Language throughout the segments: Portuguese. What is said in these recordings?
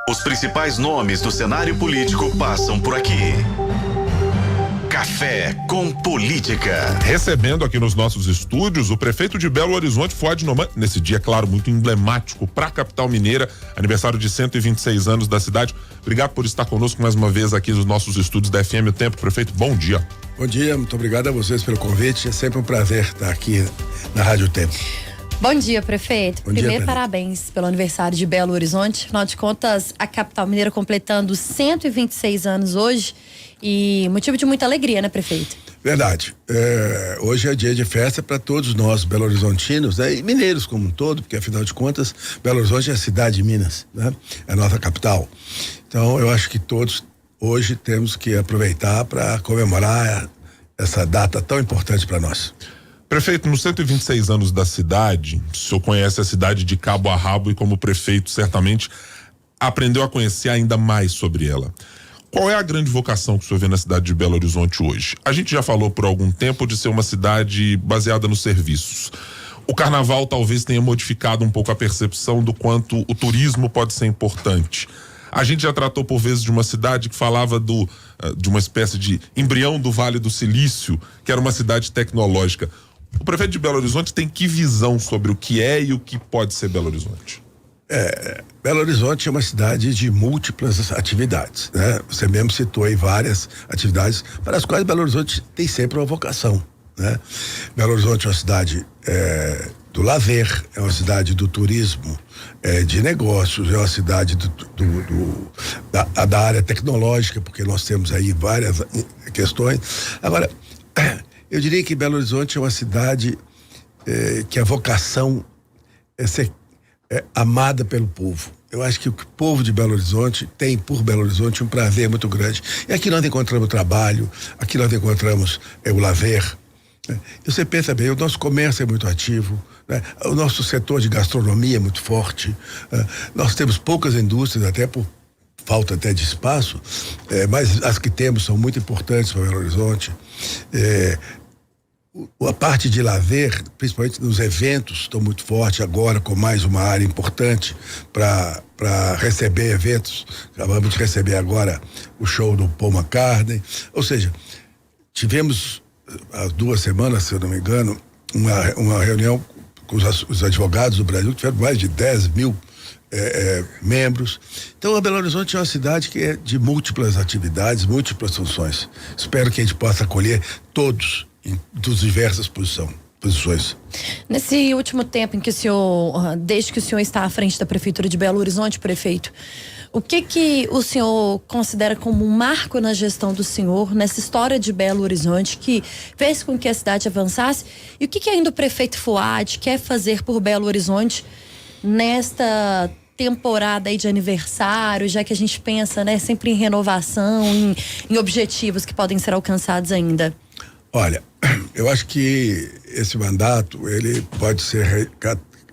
Os principais nomes do cenário político passam por aqui. Café com Política. Recebendo aqui nos nossos estúdios o prefeito de Belo Horizonte, Fuad Noman, nesse dia, claro, muito emblemático para a capital mineira, aniversário de 126 anos da cidade. Obrigado por estar conosco mais uma vez aqui nos nossos estúdios da FM O Tempo. Prefeito, bom dia. Bom dia, muito obrigado a vocês pelo convite. É sempre um prazer estar aqui na Rádio Tempo. Bom dia, prefeito. Bom Primeiro, dia, parabéns pelo aniversário de Belo Horizonte. Afinal de contas, a capital mineira completando 126 anos hoje e motivo de muita alegria, né, prefeito? Verdade. Hoje é dia de festa para todos nós, belo-horizontinos, né? E mineiros como um todo, porque afinal de contas, Belo Horizonte é a cidade de Minas, né? É a nossa capital. Então, eu acho que todos hoje temos que aproveitar para comemorar essa data tão importante para nós. Prefeito, nos 126 anos da cidade, o senhor conhece a cidade de cabo a rabo e como prefeito certamente aprendeu a conhecer ainda mais sobre ela. Qual é a grande vocação que o senhor vê na cidade de Belo Horizonte hoje? A gente já falou por algum tempo de ser uma cidade baseada nos serviços. O carnaval talvez tenha modificado um pouco a percepção do quanto o turismo pode ser importante. A gente já tratou por vezes de uma cidade que falava de uma espécie de embrião do Vale do Silício, que era uma cidade tecnológica. O prefeito de Belo Horizonte tem que visão sobre o que é e o que pode ser Belo Horizonte? Belo Horizonte é uma cidade de múltiplas atividades, né? Você mesmo citou aí várias atividades para as quais Belo Horizonte tem sempre uma vocação, né? Belo Horizonte é uma cidade do lazer, é uma cidade do turismo, de negócios, é uma cidade da área tecnológica, porque nós temos aí várias questões. Agora, eu diria que Belo Horizonte é uma cidade que a vocação é ser amada pelo povo. Eu acho que o povo de Belo Horizonte tem por Belo Horizonte um prazer muito grande. E aqui nós encontramos o trabalho, aqui nós encontramos o lazer. Né? E você pensa bem, o nosso comércio é muito ativo, né? O nosso setor de gastronomia é muito forte. Nós temos poucas indústrias, até por falta até de espaço, mas as que temos são muito importantes para Belo Horizonte. A parte de lazer, principalmente nos eventos, estão muito forte agora, com mais uma área importante para receber eventos. Acabamos de receber agora o show do Paul McCartney. Ou seja, tivemos há 2 semanas, se eu não me engano, uma reunião com os advogados do Brasil, que tiveram mais de 10 mil membros. Então, a Belo Horizonte é uma cidade que é de múltiplas atividades, múltiplas funções. Espero que a gente possa acolher todos dos diversas posições. Nesse último tempo em que o senhor, desde que o senhor está à frente da Prefeitura de Belo Horizonte, prefeito, o que o senhor considera como um marco na gestão do senhor, nessa história de Belo Horizonte, que fez com que a cidade avançasse? E o que ainda o prefeito Fuad quer fazer por Belo Horizonte nesta temporada aí de aniversário, já que a gente pensa, né, sempre em renovação, em objetivos que podem ser alcançados ainda? Olha, eu acho que esse mandato, ele pode ser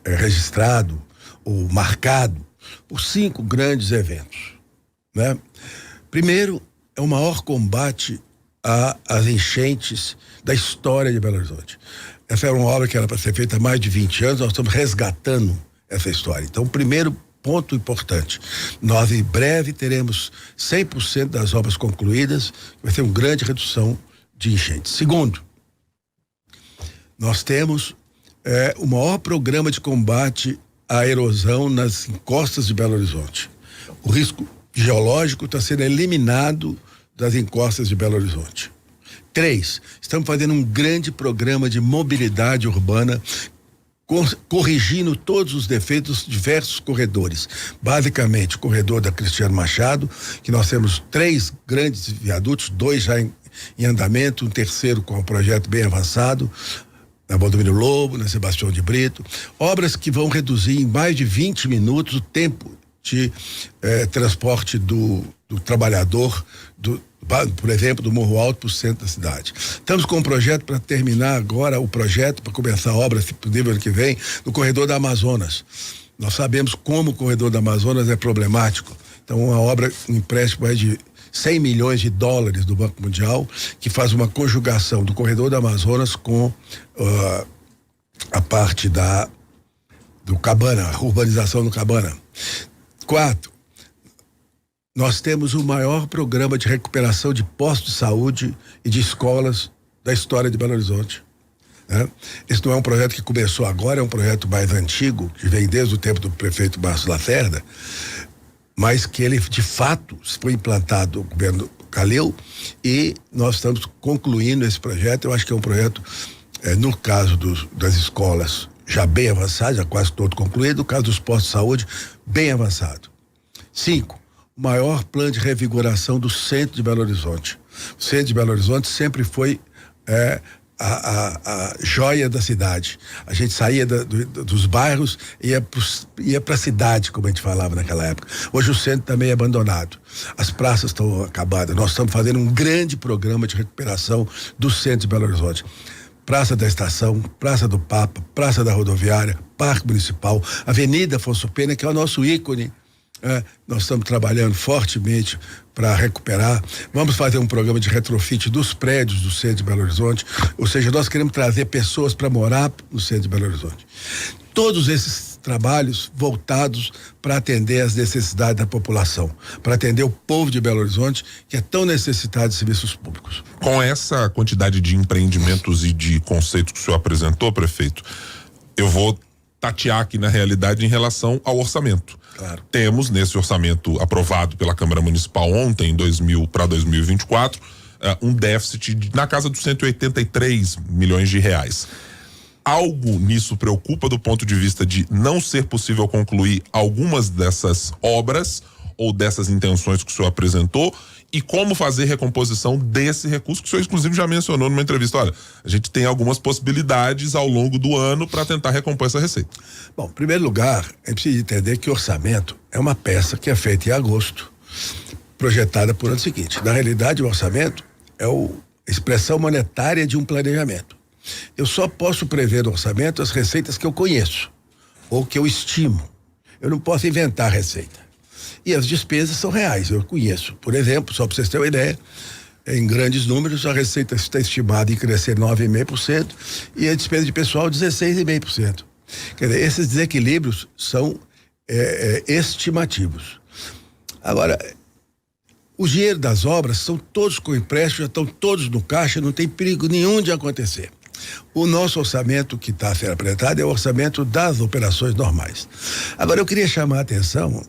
registrado ou marcado por 5 grandes eventos, né? Primeiro, é o maior combate às enchentes da história de Belo Horizonte. Essa era uma obra que era para ser feita há mais de 20 anos, nós estamos resgatando essa história. Então, primeiro ponto importante, nós em breve teremos 100% das obras concluídas, vai ser uma grande redução de enchentes. Segundo, nós temos o maior programa de combate à erosão nas encostas de Belo Horizonte. O risco geológico está sendo eliminado das encostas de Belo Horizonte. 3, estamos fazendo um grande programa de mobilidade urbana, corrigindo todos os defeitos de diversos corredores. Basicamente, o corredor da Cristiano Machado, que nós temos 3 grandes viadutos, 2 já em andamento, um terceiro com um projeto bem avançado, na Valdomiro Lobo, na Sebastião de Brito. Obras que vão reduzir em mais de 20 minutos o tempo de transporte do trabalhador, por exemplo, do Morro Alto para o centro da cidade. Estamos com um projeto para terminar agora, o projeto para começar a obra, se possível, ano que vem, no corredor da Amazonas. Nós sabemos como o corredor da Amazonas é problemático. Então, uma obra, um empréstimo de 100 milhões de dólares do Banco Mundial, que faz uma conjugação do corredor da Amazonas com a parte do Cabana, a urbanização do Cabana. 4, nós temos o maior programa de recuperação de postos de saúde e de escolas da história de Belo Horizonte. Né? Esse não é um projeto que começou agora, é um projeto mais antigo, que vem desde o tempo do prefeito Márcio Lacerda, mas que ele, de fato, foi implantado no governo Calil e nós estamos concluindo esse projeto. Eu acho que é um projeto, no caso das escolas, já bem avançado, já quase todo concluído, no caso dos postos de saúde, bem avançado. 5, o maior plano de revigoração do centro de Belo Horizonte. O centro de Belo Horizonte sempre foi a joia da cidade. A gente saía dos bairros e ia para a cidade, como a gente falava naquela época. Hoje o centro também é abandonado. As praças estão acabadas. Nós estamos fazendo um grande programa de recuperação do centro de Belo Horizonte. Praça da Estação, Praça do Papa, Praça da Rodoviária, Parque Municipal, Avenida Afonso Pena, que é o nosso ícone. Nós estamos trabalhando fortemente para recuperar. Vamos fazer um programa de retrofit dos prédios do centro de Belo Horizonte, ou seja, nós queremos trazer pessoas para morar no centro de Belo Horizonte. Todos esses trabalhos voltados para atender as necessidades da população, para atender o povo de Belo Horizonte, que é tão necessitado de serviços públicos. Com essa quantidade de empreendimentos e de conceitos que o senhor apresentou, prefeito, eu vou tatear aqui na realidade em relação ao orçamento. Claro. Temos nesse orçamento aprovado pela Câmara Municipal ontem, para 2024, um déficit na casa dos 183 milhões de reais. Algo nisso preocupa do ponto de vista de não ser possível concluir algumas dessas obras ou dessas intenções que o senhor apresentou, e como fazer recomposição desse recurso que o senhor inclusive já mencionou numa entrevista. Olha, a gente tem algumas possibilidades ao longo do ano para tentar recompor essa receita. Bom, em primeiro lugar, a gente precisa entender que orçamento é uma peça que é feita em agosto, projetada por ano seguinte. Na realidade, o orçamento é a expressão monetária de um planejamento. Eu só posso prever no orçamento as receitas que eu conheço ou que eu estimo. Eu não posso inventar receita. E as despesas são reais, eu conheço. Por exemplo, só para vocês terem uma ideia, em grandes números, a receita está estimada em crescer 9,5% e a despesa de pessoal 16,5%. Quer dizer, esses desequilíbrios são estimativos. Agora, o dinheiro das obras são todos com empréstimo, já estão todos no caixa, não tem perigo nenhum de acontecer. O nosso orçamento que está sendo apresentado é o orçamento das operações normais. Agora, eu queria chamar a atenção.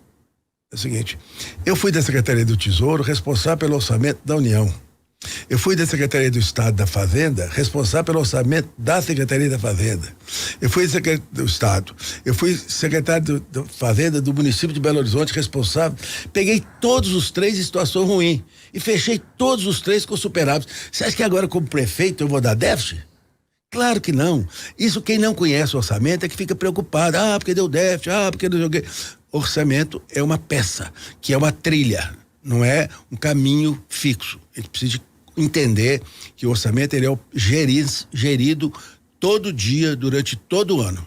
É o seguinte, eu fui da Secretaria do Tesouro responsável pelo orçamento da União. Eu fui da Secretaria do Estado da Fazenda responsável pelo orçamento da Secretaria da Fazenda. Eu fui secretário do Estado. Eu fui secretário da Fazenda do município de Belo Horizonte responsável. Peguei todos os três em situação ruim e fechei todos os três com superávit. Você acha que agora como prefeito eu vou dar déficit? Claro que não. Isso quem não conhece o orçamento é que fica preocupado. Porque deu déficit, porque não joguei. Orçamento é uma peça, que é uma trilha, não é um caminho fixo. A gente precisa entender que o orçamento ele é gerido todo dia, durante todo o ano.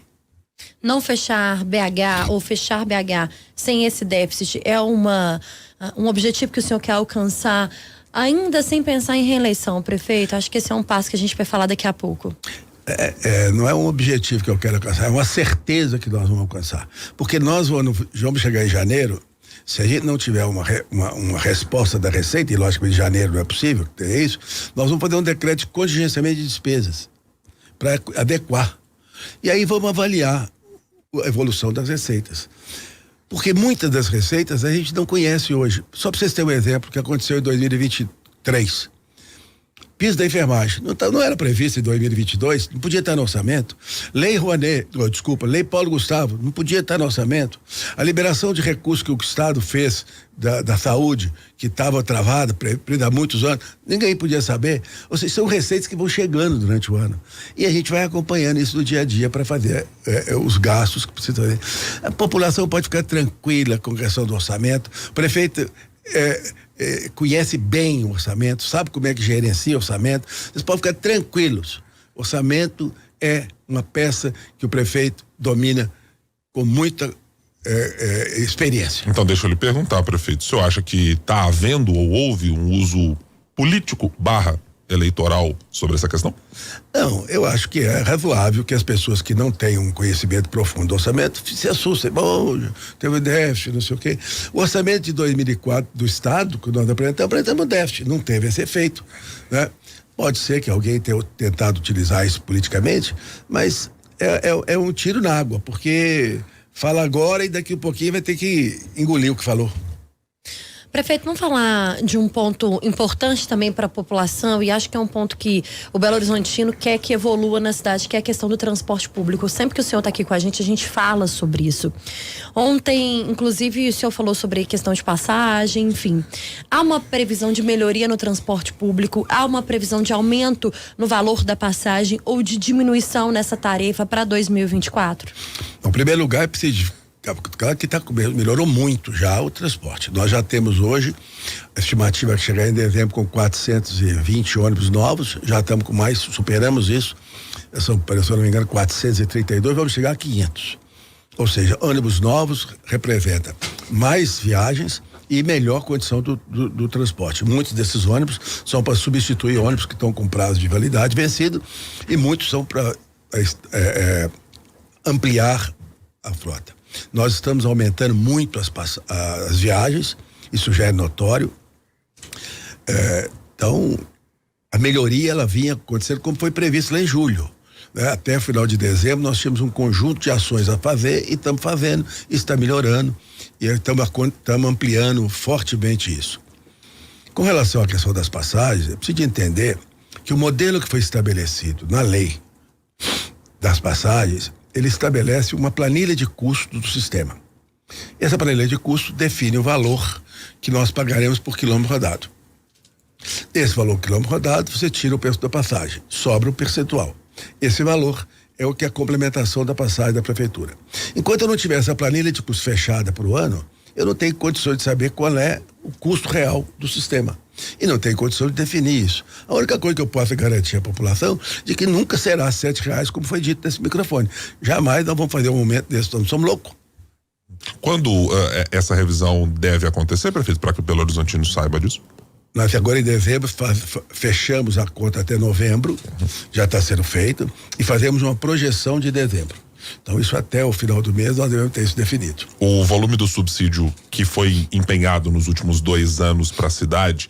Não fechar BH ou fechar BH sem esse déficit é um objetivo que o senhor quer alcançar, ainda sem pensar em reeleição, prefeito? Acho que esse é um passo que a gente vai falar daqui a pouco. Não é um objetivo que eu quero alcançar, é uma certeza que nós vamos alcançar. Porque nós vamos chegar em janeiro, se a gente não tiver uma resposta da Receita, e logicamente em janeiro não é possível ter isso, nós vamos fazer um decreto de contingenciamento de despesas para adequar. E aí vamos avaliar a evolução das receitas. Porque muitas das receitas a gente não conhece hoje. Só para vocês terem um exemplo que aconteceu em 2023. Piso da enfermagem, não era previsto em 2022, não podia estar no orçamento. Lei Paulo Gustavo, não podia estar no orçamento. A liberação de recursos que o Estado fez da saúde, que estava travada há muitos anos, ninguém podia saber. Ou seja, são receitas que vão chegando durante o ano. E a gente vai acompanhando isso no dia a dia para fazer os gastos que precisa fazer. A população pode ficar tranquila com a questão do orçamento. O prefeito conhece bem o orçamento, sabe como é que gerencia o orçamento. Vocês podem ficar tranquilos. Orçamento é uma peça que o prefeito domina com muita experiência. Então deixa eu lhe perguntar, prefeito, o senhor acha que está havendo ou houve um uso político / eleitoral sobre essa questão? Não, eu acho que é razoável que as pessoas que não têm um conhecimento profundo do orçamento se assustem. Bom, teve déficit, não sei o quê. O orçamento de 2004 do Estado, que nós apresentamos déficit, não teve esse efeito, né? Pode ser que alguém tenha tentado utilizar isso politicamente, mas é um tiro na água, porque fala agora e daqui a pouquinho vai ter que engolir o que falou. Prefeito, vamos falar de um ponto importante também para a população, e acho que é um ponto que o Belo Horizontino quer que evolua na cidade, que é a questão do transporte público. Sempre que o senhor está aqui com a gente fala sobre isso. Ontem, inclusive, o senhor falou sobre questão de passagem, enfim. Há uma previsão de melhoria no transporte público? Há uma previsão de aumento no valor da passagem ou de diminuição nessa tarefa para 2024? Em primeiro lugar, é preciso. Claro que melhorou muito já o transporte. Nós já temos hoje a estimativa que chegar em dezembro com 420 ônibus novos, já estamos com mais, superamos isso. São, se eu não me engano, 432, vamos chegar a 500. Ou seja, ônibus novos representa mais viagens e melhor condição do transporte. Muitos desses ônibus são para substituir ônibus que estão com prazo de validade vencido e muitos são para ampliar a frota. Nós estamos aumentando muito as viagens, isso já é notório. Então, a melhoria ela vinha acontecendo como foi previsto lá em julho, né? Até o final de dezembro nós tínhamos um conjunto de ações a fazer e estamos fazendo, está melhorando e estamos ampliando fortemente isso. Com relação à questão das passagens, é preciso entender que o modelo que foi estabelecido na lei das passagens, ele estabelece uma planilha de custo do sistema. Essa planilha de custo define o valor que nós pagaremos por quilômetro rodado. Desse valor quilômetro rodado, você tira o preço da passagem, sobra o percentual. Esse valor é o que é a complementação da passagem da prefeitura. Enquanto eu não tiver essa planilha de custo fechada para o ano, eu não tenho condições de saber qual é o custo real do sistema. E não tenho condição de definir isso. A única coisa que eu posso garantir à população de que nunca será R$7, como foi dito nesse microfone. Jamais nós vamos fazer um momento desse, nós somos loucos. Quando essa revisão deve acontecer, prefeito, para que o Belo Horizontino saiba disso? Nós agora em dezembro fechamos a conta até novembro, já está sendo feito, e fazemos uma projeção de dezembro. Então isso até o final do mês nós devemos ter isso definido. O volume do subsídio que foi empenhado nos últimos 2 anos para a cidade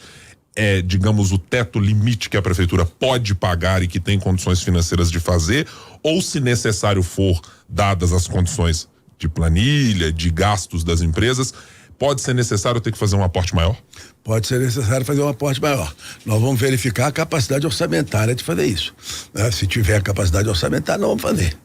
é, digamos, o teto limite que a prefeitura pode pagar e que tem condições financeiras de fazer, ou se necessário for, dadas as condições de planilha, de gastos das empresas, pode ser necessário ter que fazer um aporte maior? Pode ser necessário fazer um aporte maior. Nós vamos verificar a capacidade orçamentária de fazer isso, né? Se tiver capacidade orçamentária, nós vamos fazer.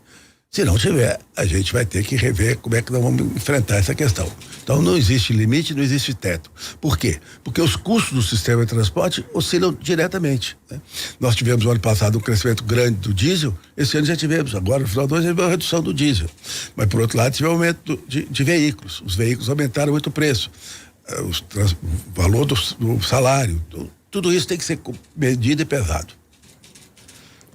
Se não tiver, a gente vai ter que rever como é que nós vamos enfrentar essa questão. Então não existe limite, não existe teto. Por quê? Porque os custos do sistema de transporte oscilam diretamente, né? Nós tivemos no ano passado um crescimento grande do diesel, esse ano já tivemos, agora no final do ano já tivemos uma redução do diesel. Mas por outro lado tivemos um aumento de veículos, os veículos aumentaram muito o preço, o valor do salário, tudo isso tem que ser medido e pesado.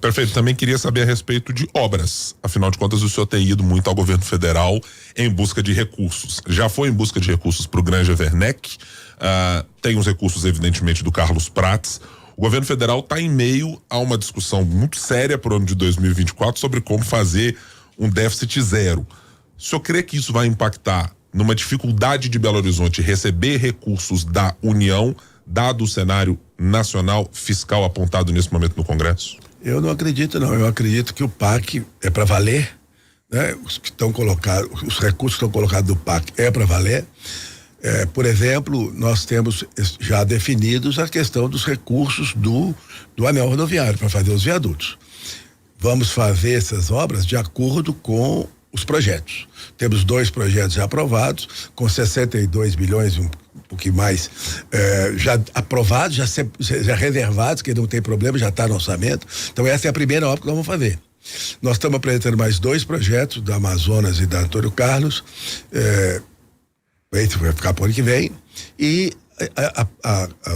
Perfeito, também queria saber a respeito de obras. Afinal de contas, o senhor tem ido muito ao governo federal em busca de recursos. Já foi em busca de recursos para o Granja Werneck, tem os recursos, evidentemente, do Carlos Prates. O governo federal está em meio a uma discussão muito séria para o ano de 2024 sobre como fazer um déficit zero. O senhor crê que isso vai impactar numa dificuldade de Belo Horizonte receber recursos da União, dado o cenário nacional fiscal apontado nesse momento no Congresso? Eu não acredito, não. Eu acredito que o PAC é para valer, né? Os recursos que estão colocados do PAC é para valer. Por exemplo, nós temos já definidos a questão dos recursos do anel rodoviário para fazer os viadutos. Vamos fazer essas obras de acordo com os projetos. Temos 2 projetos já aprovados, com 62 bilhões, um pouquinho mais, já aprovados, já reservados, que não tem problema, já está no orçamento. Então essa é a primeira obra que nós vamos fazer. Nós estamos apresentando mais 2 projetos, da Amazonas e da Antônio Carlos, esse vai ficar para o ano que vem, e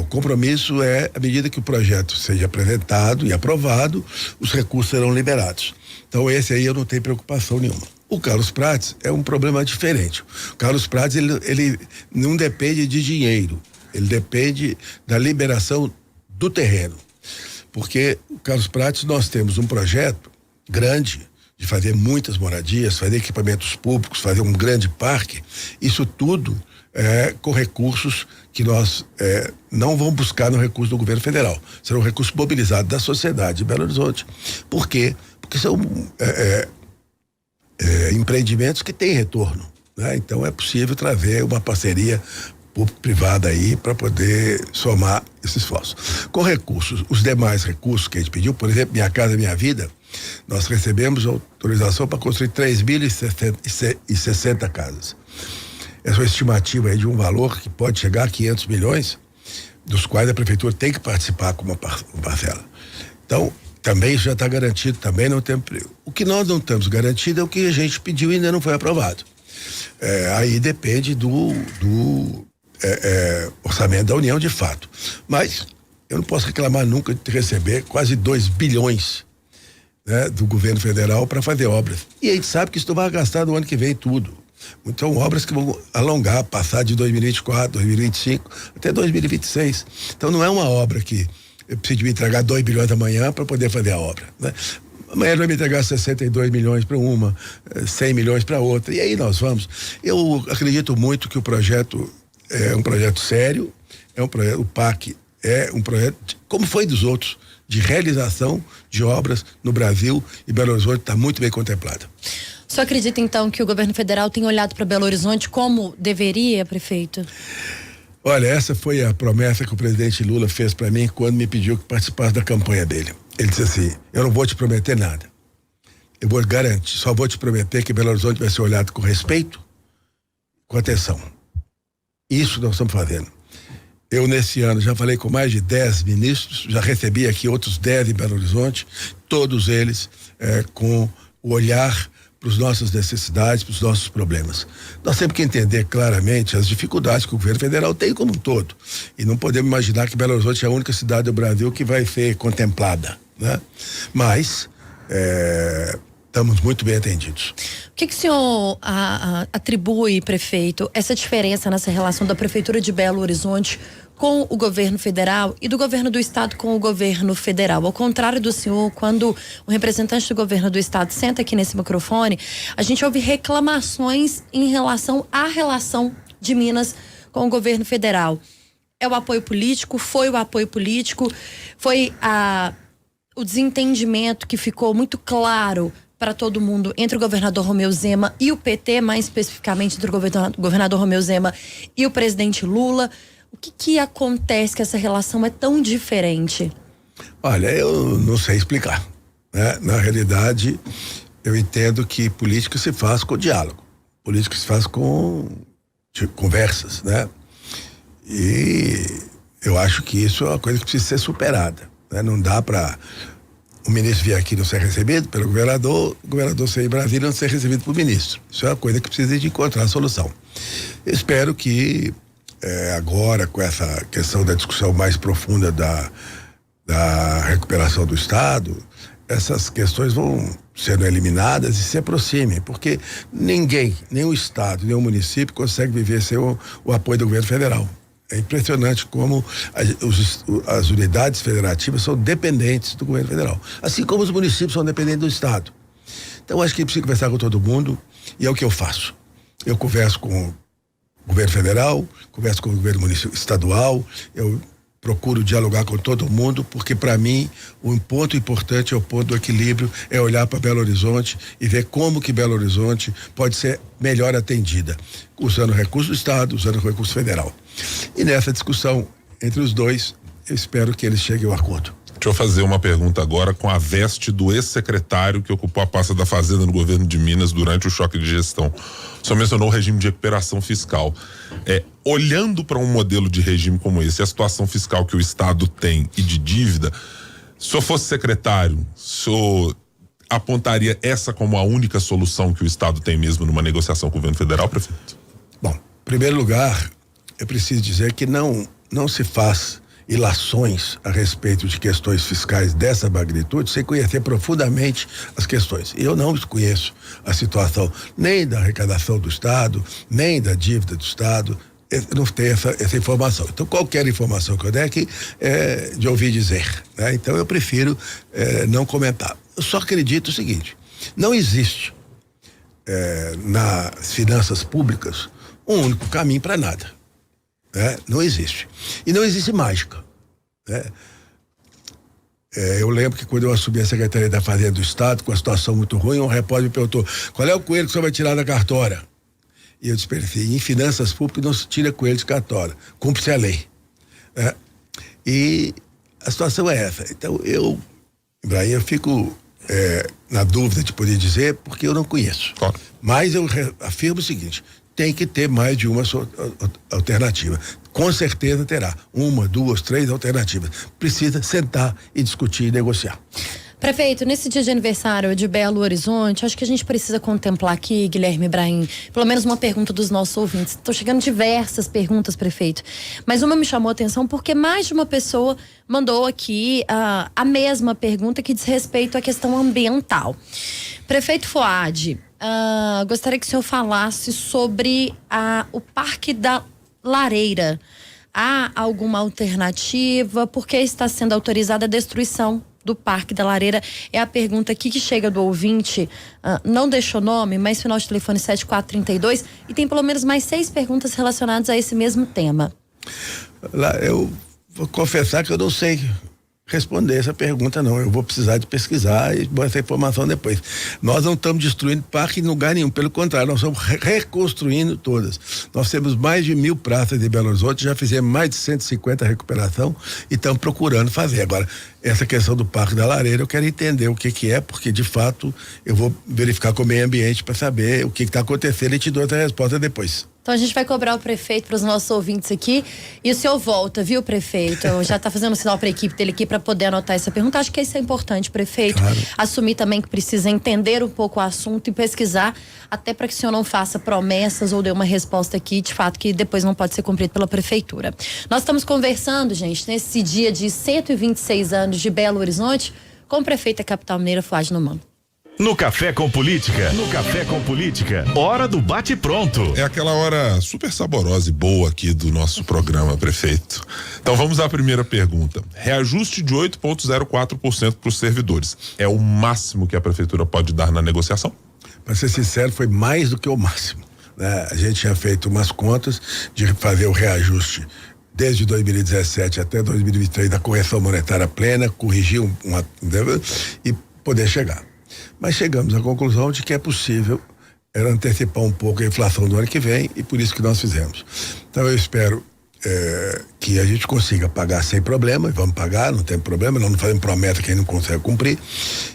o compromisso é, à medida que o projeto seja apresentado e aprovado, os recursos serão liberados. Então esse aí eu não tenho preocupação nenhuma. O Carlos Prates é um problema diferente. O Carlos Prates, ele não depende de dinheiro, ele depende da liberação do terreno. Porque, Carlos Prates, nós temos um projeto grande de fazer muitas moradias, fazer equipamentos públicos, fazer um grande parque. Isso tudo com recursos que nós não vamos buscar no recurso do governo federal. Serão recursos mobilizados da sociedade de Belo Horizonte. Por quê? Porque são empreendimentos que têm retorno, né? Então é possível trazer uma parceria público-privada aí para poder somar esse esforço. Com recursos, os demais recursos que a gente pediu, por exemplo, Minha Casa Minha Vida, nós recebemos autorização para construir 3.060 casas. Essa é uma estimativa aí de um valor que pode chegar a 500 milhões, dos quais a prefeitura tem que participar com uma parcela. Então, também isso já está garantido, também não tem perigo. O que nós não estamos garantido é o que a gente pediu e ainda não foi aprovado. Aí depende do orçamento da União, de fato. Mas eu não posso reclamar nunca de receber quase 2 bilhões, né, do governo federal para fazer obras. E a gente sabe que isso não vai gastar no ano que vem tudo. Então, obras que vão alongar, passar de 2024, 2025 até 2026. Então, não é uma obra que eu preciso me entregar 2 bilhões amanhã para poder fazer a obra, né? Amanhã ele vai me entregar 62 milhões para uma, 100 milhões para outra. E aí nós vamos. Eu acredito muito que o projeto é um projeto sério, o PAC é um projeto, como foi dos outros, de realização de obras no Brasil, e Belo Horizonte está muito bem contemplado. O senhor acredita, então, que o governo federal tem olhado para Belo Horizonte como deveria, prefeito? Olha, essa foi a promessa que o presidente Lula fez para mim quando me pediu que participasse da campanha dele. Ele disse assim: eu não vou te prometer nada. Eu vou garantir, só vou te prometer que Belo Horizonte vai ser olhado com respeito, com atenção. Isso nós estamos fazendo. Eu, nesse ano, já falei com mais de 10 ministros, já recebi aqui outros 10 em Belo Horizonte, todos eles com o olhar para as nossas necessidades, para os nossos problemas. Nós temos que entender claramente as dificuldades que o governo federal tem como um todo. E não podemos imaginar que Belo Horizonte é a única cidade do Brasil que vai ser contemplada, né? Mas estamos muito bem atendidos. O que o senhor atribui, prefeito, essa diferença nessa relação da Prefeitura de Belo Horizonte com o governo federal e do governo do estado com o governo federal? Ao contrário do senhor, quando o representante do governo do estado senta aqui nesse microfone, a gente ouve reclamações em relação à relação de Minas com o governo federal. É o apoio político, foi o apoio político, foi o desentendimento que ficou muito claro para todo mundo entre o governador Romeu Zema e o PT, mais especificamente entre o governador Romeu Zema e o presidente Lula. O que acontece que essa relação é tão diferente? Olha, eu não sei explicar, né? Na realidade, eu entendo que política se faz com diálogo, política se faz com conversas, né? E eu acho que isso é uma coisa que precisa ser superada, né? Não dá para o ministro vir aqui não ser recebido pelo governador, o governador ser em Brasília não ser recebido pelo ministro. Isso é uma coisa que precisa de encontrar a solução. Eu espero que agora, com essa questão da discussão mais profunda da recuperação do Estado, essas questões vão sendo eliminadas e se aproximem, porque ninguém, nem o Estado, nem o município consegue viver sem o apoio do governo federal. É impressionante como as unidades federativas são dependentes do governo federal, assim como os municípios são dependentes do Estado. Então, acho que precisa conversar com todo mundo, e é o que eu faço. Eu converso com o governo federal, converso com o governo estadual, eu procuro dialogar com todo mundo, porque para mim um ponto importante é o ponto do equilíbrio, é olhar para Belo Horizonte e ver como que Belo Horizonte pode ser melhor atendida, usando recursos do Estado, usando recurso federal. E nessa discussão entre os dois, eu espero que eles cheguem ao acordo. Deixa eu fazer uma pergunta agora com a veste do ex-secretário que ocupou a pasta da Fazenda no governo de Minas durante o choque de gestão. O senhor mencionou o regime de recuperação fiscal. Olhando para um modelo de regime como esse, a situação fiscal que o Estado tem e de dívida, se eu fosse secretário, o senhor apontaria essa como a única solução que o Estado tem mesmo numa negociação com o governo federal, prefeito? Bom, em primeiro lugar, eu preciso dizer que não se faz ilações a respeito de questões fiscais dessa magnitude sem conhecer profundamente as questões. Eu não conheço a situação nem da arrecadação do Estado, nem da dívida do Estado, não tenho essa informação. Então, qualquer informação que eu der aqui é de ouvir dizer, né? Então, eu prefiro não comentar. Eu só acredito o seguinte: não existe nas finanças públicas um único caminho para nada, né? Não existe. E não existe mágica, né? Eu lembro que quando eu assumi a Secretaria da Fazenda do Estado, com a situação muito ruim, um repórter me perguntou: qual é o coelho que o senhor vai tirar da cartola? E eu disse para ele: em finanças públicas não se tira coelho de cartola, cumpre-se a lei, né? E a situação é essa. Então, Ibrahim, eu fico na dúvida de poder dizer, porque eu não conheço. Claro. Mas eu afirmo o seguinte: tem que ter mais de uma alternativa. Com certeza terá 1, 2, 3 alternativas. Precisa sentar e discutir e negociar. Prefeito, nesse dia de aniversário de Belo Horizonte, acho que a gente precisa contemplar aqui, Guilherme Ibrahim, pelo menos uma pergunta dos nossos ouvintes. Estão chegando diversas perguntas, prefeito, mas uma me chamou a atenção porque mais de uma pessoa mandou aqui a mesma pergunta que diz respeito à questão ambiental. Prefeito Fuad, gostaria que o senhor falasse sobre o Parque da Lareira. Há alguma alternativa? Por que está sendo autorizada a destruição do Parque da Lareira? É a pergunta aqui que chega do ouvinte, não deixou nome, mas final de telefone 7432, e tem pelo menos mais 6 perguntas relacionadas a esse mesmo tema. Eu vou confessar que eu não sei responder essa pergunta, não. Eu vou precisar de pesquisar e botar essa informação depois. Nós não estamos destruindo parque em lugar nenhum, pelo contrário, nós estamos reconstruindo todas. Nós temos mais de 1000 praças de Belo Horizonte, já fizemos mais de 150 recuperação e estamos procurando fazer. Agora, essa questão do Parque da Lareira, eu quero entender o que é, porque de fato eu vou verificar com o meio ambiente para saber o que está acontecendo e te dou essa resposta depois. Então a gente vai cobrar o prefeito para os nossos ouvintes aqui e o senhor volta, viu, prefeito? Já está fazendo um sinal para a equipe dele aqui para poder anotar essa pergunta. Acho que isso é importante, prefeito. Claro. Assumir também que precisa entender um pouco o assunto e pesquisar, até para que o senhor não faça promessas ou dê uma resposta aqui, de fato, que depois não pode ser cumprido pela prefeitura. Nós estamos conversando, gente, nesse dia de 126 anos de Belo Horizonte, com o prefeito da capital mineira, Fuad Noman. No Café com Política, hora do bate-pronto. É aquela hora super saborosa e boa aqui do nosso programa, prefeito. Então vamos à primeira pergunta. Reajuste de 8,04% para os servidores. É o máximo que a prefeitura pode dar na negociação? Para ser sincero, foi mais do que o máximo, né? A gente tinha feito umas contas de fazer o reajuste desde 2017 até 2023 da correção monetária plena, corrigir e poder chegar. Mas chegamos à conclusão de que é possível antecipar um pouco a inflação do ano que vem e por isso que nós fizemos. Então eu espero que a gente consiga pagar sem problema, e vamos pagar, não tem problema, não fazemos promessa que a gente não consegue cumprir.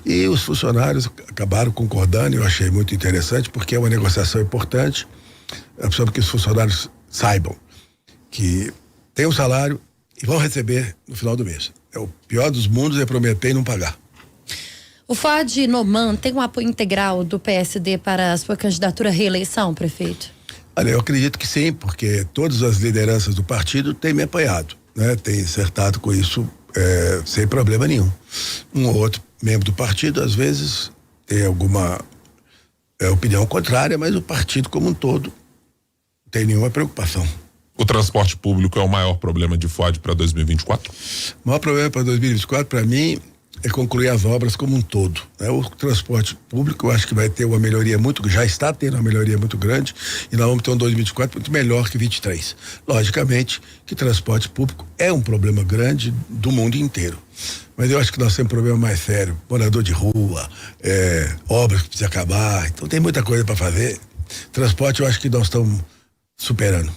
E os funcionários acabaram concordando, e eu achei muito interessante, porque é uma negociação importante, para que os funcionários saibam que tem um salário e vão receber no final do mês. O pior dos mundos é prometer e não pagar. O Fuad Noman tem um apoio integral do PSD para a sua candidatura à reeleição, prefeito? Olha, eu acredito que sim, porque todas as lideranças do partido têm me apoiado, né? Têm acertado com isso sem problema nenhum. Um ou outro membro do partido, às vezes, tem alguma opinião contrária, mas o partido como um todo não tem nenhuma preocupação. O transporte público é o maior problema de Fuad para 2024? O maior problema para 2024, para mim, é concluir as obras como um todo, né? O transporte público, eu acho que vai ter uma melhoria já está tendo uma melhoria muito grande, e nós vamos ter um 2024 muito melhor que 23. Logicamente que transporte público é um problema grande do mundo inteiro, mas eu acho que nós temos um problema mais sério: morador de rua, obras que precisam acabar, então tem muita coisa para fazer. Transporte, eu acho que nós estamos superando.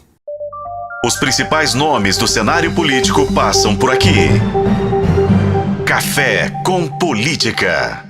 Os principais nomes do cenário político passam por aqui. Café com Política.